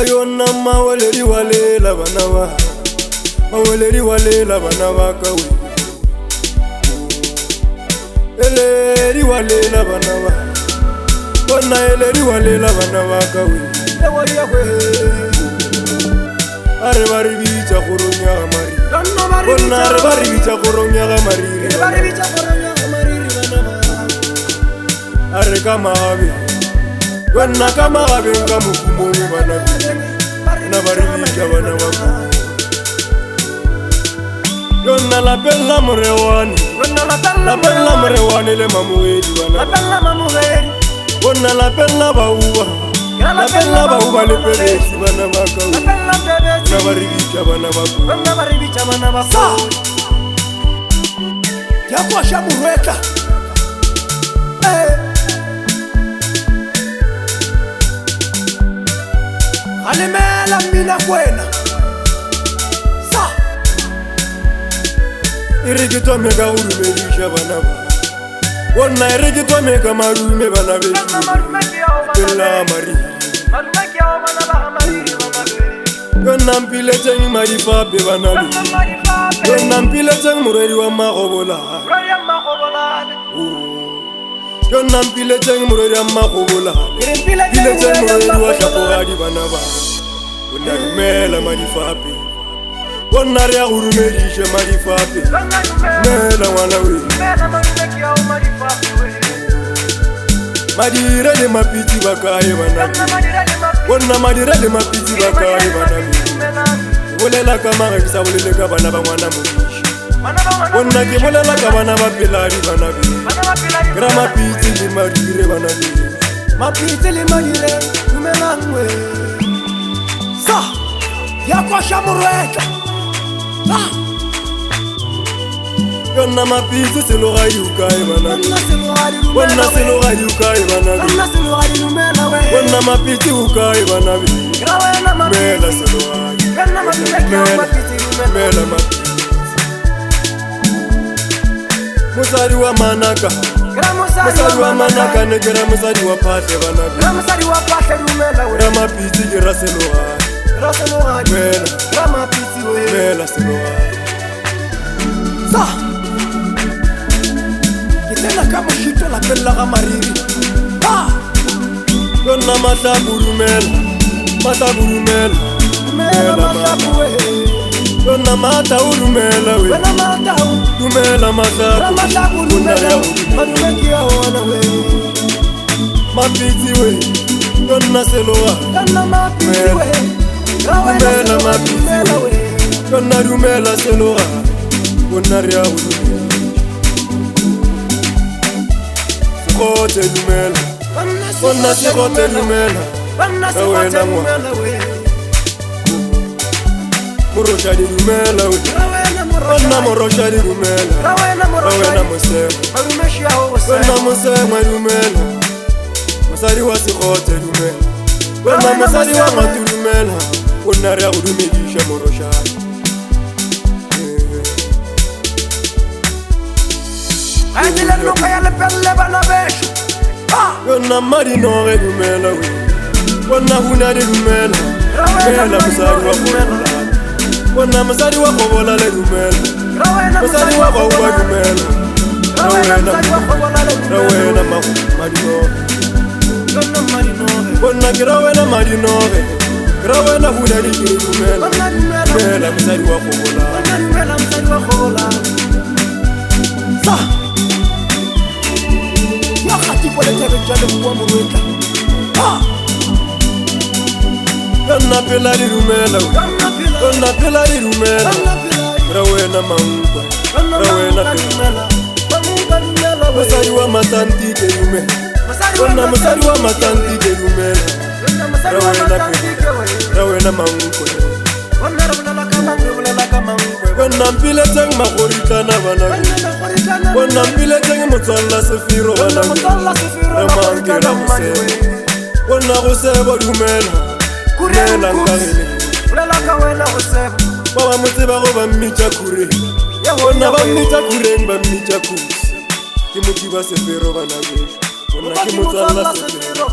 yona maweleri walela bana ba maweleri walela bana ba ka we eleri walela bana ba bona eleri walela bana ba ka we ewa ya we are bari bicha goronya ga mari bona are bari bicha goronya ga mari bari bicha goronya ga mari bana ba are kamabe bona kamabe ngamukumo bana na bari bicha bana ba Yonna la bella morewani la bella morewani le mamuedi bana la bella mamuedi Yonna la bella bauba la bella bauba le pelesi bana baka la bella pelesi na baribicha bana baka bana baribicha bana baka ya kwa shamureka alemela mina kwena Irigito mega urumelisha bana ba Wonna irigito mega marume bana be Bella mari Marume kya bana ba mari bana be Yonna mpile teng mari fa be bana be Yonna mpile teng mureri wa magobola Yonna mpile teng mureri wa magobola Mpile teng mureri wa shapogadi bana ba Wonna rumela mari fa be Wonna ria urumelisha mari fa be Mela wana we Mela marume kya mari fa be Madira de mapiti bakaye bana Wonna madira de mapiti bakaye bana Wolela kama ngisa wolele ka bana ba mwana mo Wonna ke wolela ka bana ba pelari bana be Grama piti le madire bana be Mapiti le madire tumela ngwe Sa yakwa shamureka Yonna mapiti se lo ga yukae bana Wonna se lo ga yukae bana Wonna mapiti ukae bana Mela se lo ga Mela mapiti Musari wa manaka Musari wa manaka negera musari wa pate bana Grama piti gira se lo ga Mela Grama piti we Mela se lo ga Sa Kitela kama shito la bella ga mariri Yonna mata burumela Mela mata we Yonna mata urumela we Dumela mata burumela Madumekia wana we Mapiti we Yonna seloa Yonna mapiti we Dumela mapiti we Yonna dumela seloa Yonna ria urumela Sikote dumela Wonna sikote dumela Rawena mwa Murosha di dumela we Wonna murosha di dumela Rawena musema Wonna musema dumela Musari wa sikote dumela Wonna musari wa matu dumela Wonna ria udumelisha murosha Ajila nuka ya lepele bana beshu Yonna mari nore dumela we Wonna huna de dumela Mela musari wa kobola Wonna musari wa kobola le dumela Musari wa kobola dumela Rawena mari nore Wonna kirawena mari nore Rawena huna de dumela Mela musari wa kobola Sa Yonna pela di rumela Yonna pela di rumela Rawena mangwa Rawena pela Musari wa matanti de rumela Yonna musari wa matanti de rumela Rawena pela Rawena mangwa Wonna mpile teng makoritana bana Wonna mpile teng motsalla sefiro bana Ramangela musema Wonna goseba dumela Mela nkagele Baba moteba go ba mmitša kure Wonna ba mmitša kureng ba mmitša kusi Ke mokiba sefiro bana besho Wonna ke motsalla sefiro